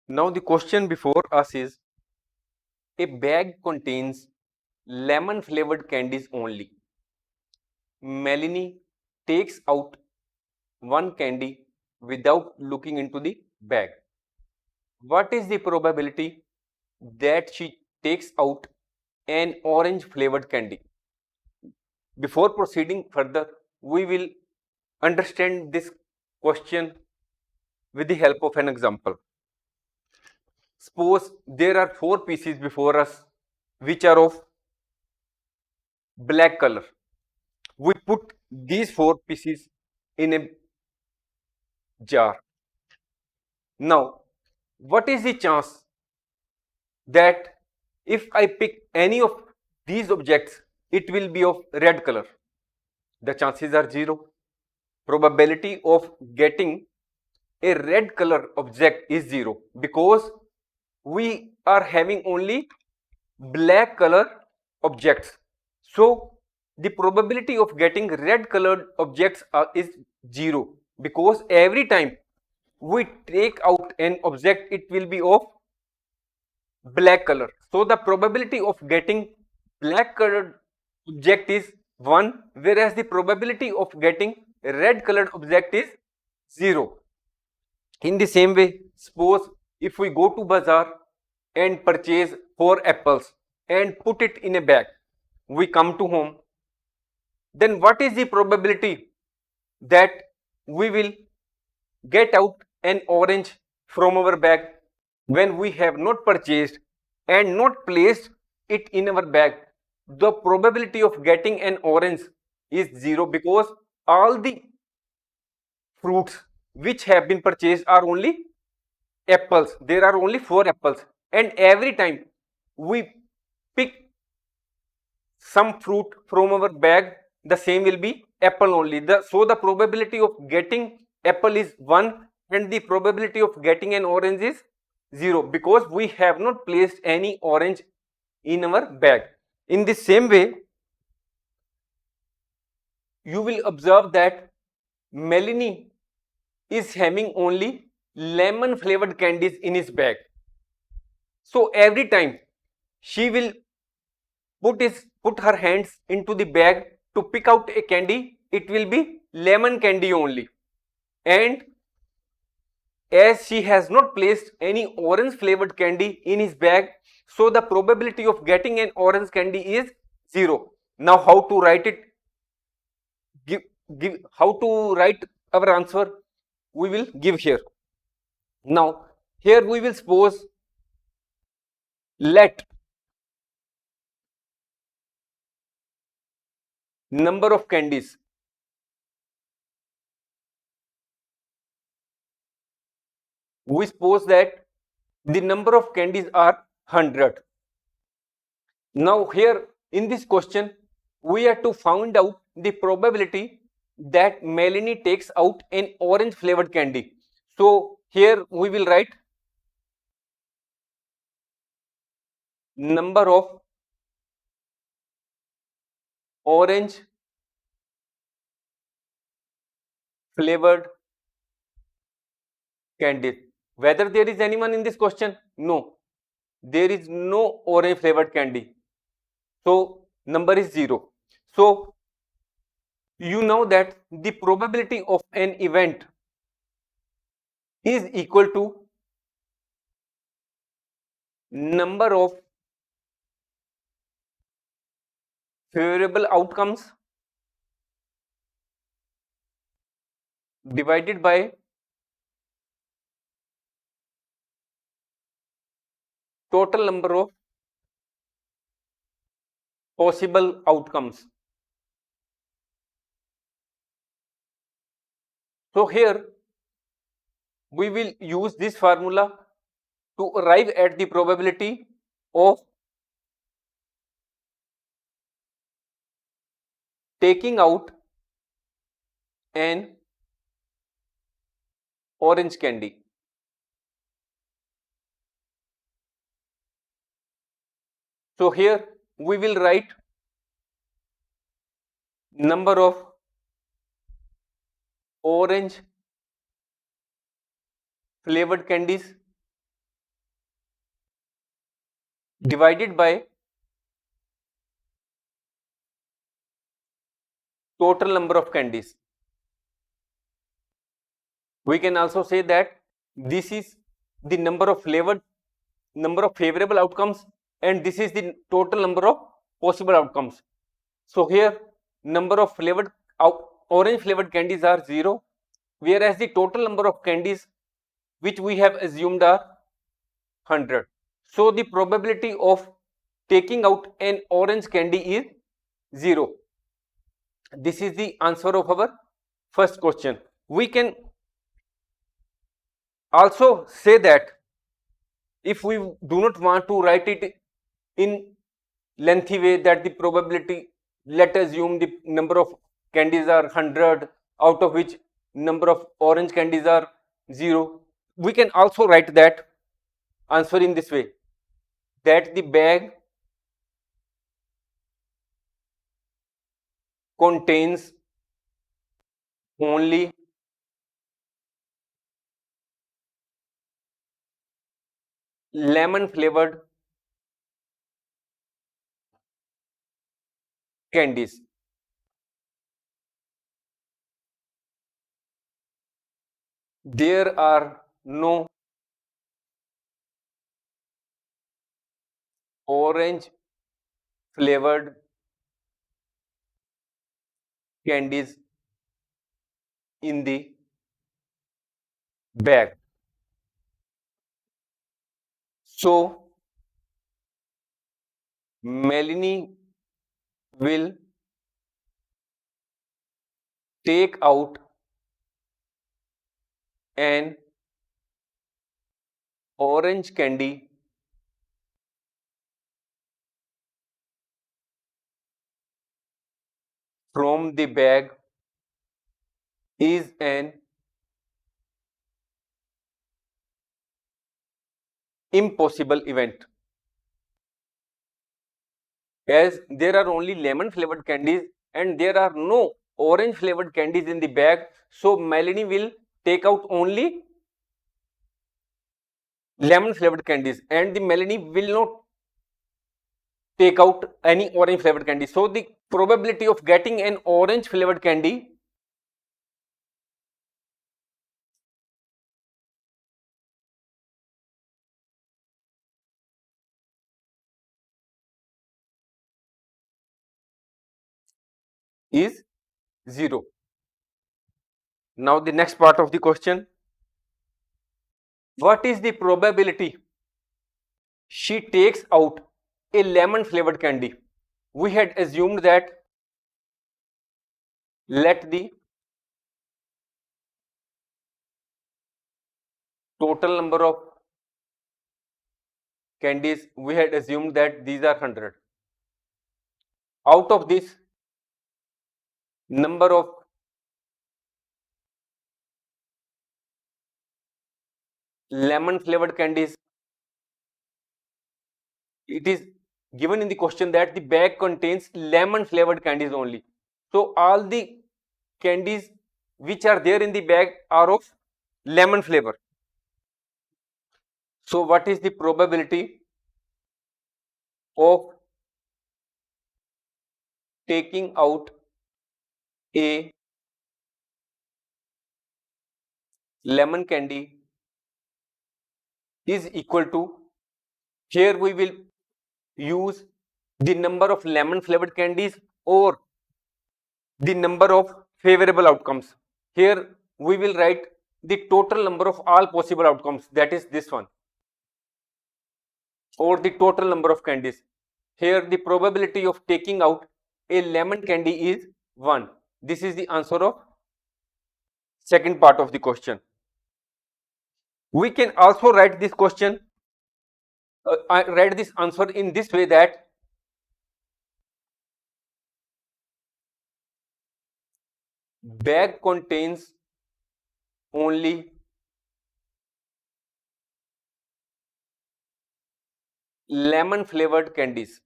Now the question before us is, a bag contains lemon flavored candies only. Melanie takes out one candy without looking into the bag. What is the probability that she takes out an orange flavored candy? Before proceeding further, we will understand this question with the help of an example. Suppose there are four pieces before us which are of black color. We put these four pieces in a jar. Now, what is the chance that if I pick any of these objects, it will be of red color? The chances are zero. Probability of getting a red color object is zero because we are having only black color objects. So the probability of getting red colored objects is zero because every time we take out an object, it will be of black color. So the probability of getting black colored object is 1, whereas the probability of getting red colored object is 0. In the same way, suppose if we go to bazaar and purchase 4 apples and put it in a bag, we come to home, then what is the probability that we will get out an orange from our bag when we have not purchased and not placed it in our bag? The probability of getting an orange is 0 because all the fruits which have been purchased are only apples. There are only 4 apples, and every time we pick some fruit from our bag, the same will be apple only. So the probability of getting apple is 1 and the probability of getting an orange is 0 because we have not placed any orange in our bag. In the same way, you will observe that Melanie is having only lemon flavored candies in his bag. So every time she will put her hands into the bag to pick out a candy, it will be lemon candy only. And as she has not placed any orange flavored candy in his bag, so the probability of getting an orange candy is 0. Now how to write it? Give how to write our answer? We will give here. Now here we will suppose, let number of candies, we suppose that the number of candies are 100. Now here in this question, we have to find out the probability that Melanie takes out an orange flavored candy. So here we will write number of orange flavored candies. Whether there is anyone in this question? No, there is no orange flavored candy. So number is 0. So you know that the probability of an event is equal to number of favorable outcomes divided by total number of possible outcomes. So here we will use this formula to arrive at the probability of taking out an orange candy. So here we will write number of orange flavored candies divided by total number of candies. We can also say that this is the number of favorable outcomes, and this is the total number of possible outcomes. So here number of orange flavored candies are 0, whereas the total number of candies which we have assumed are 100. So the probability of taking out an orange candy is 0. This is the answer of our first question. We can also say that if we do not want to write it in lengthy way, that the probability, let us assume the number of candies are 100, out of which number of orange candies are 0, we can also write that answer in this way, that the bag contains only lemon flavored candies. There are no orange flavored candies in the bag. So Melanie will take out an orange candy from the bag is an impossible event, as there are only lemon flavored candies and there are no orange flavored candies in the bag. So Melanie will take out only lemon flavored candies, and the Melanie will not take out any orange flavored candy. So the probability of getting an orange flavored candy is 0. Now the next part of the question, what is the probability she takes out a lemon flavored candy? We had assumed that let the total number of candies, we had assumed that these are 100. Out of this number of lemon flavored candies, it is given in the question that the bag contains lemon flavored candies only. So all the candies which are there in the bag are of lemon flavor. So what is the probability of taking out a lemon candy is equal to, here we will use the number of lemon flavored candies or the number of favorable outcomes. Here we will write the total number of all possible outcomes, that is this one, or the total number of candies. Here the probability of taking out a lemon candy is 1. This is the answer of second part of the question. We can also write this question, I write this answer in this way, that bag contains only lemon flavored candies.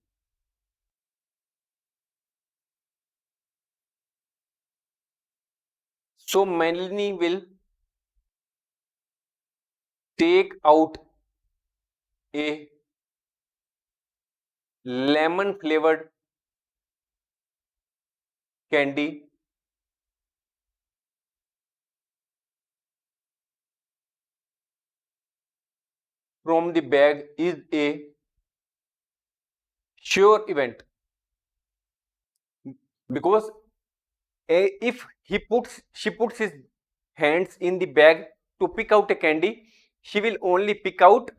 So Melanie will take out a lemon flavored candy from the bag is a sure event, because if she puts his hands in the bag to pick out a candy, she will only pick out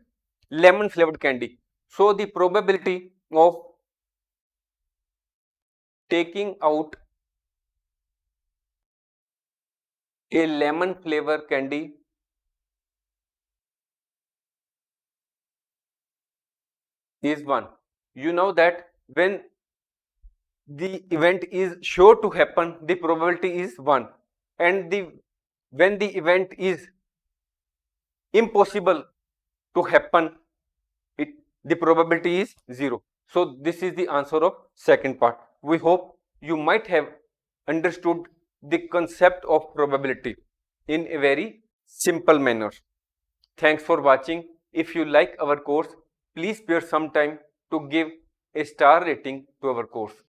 lemon flavored candy. So the probability of taking out a lemon flavor candy is 1. You know that when the event is sure to happen, the probability is 1, and when the event is impossible to happen, it the probability is 0. So this is the answer of second part. We hope you might have understood the concept of probability in a very simple manner. Thanks for watching. If you like our course, please spare some time to give a star rating to our course.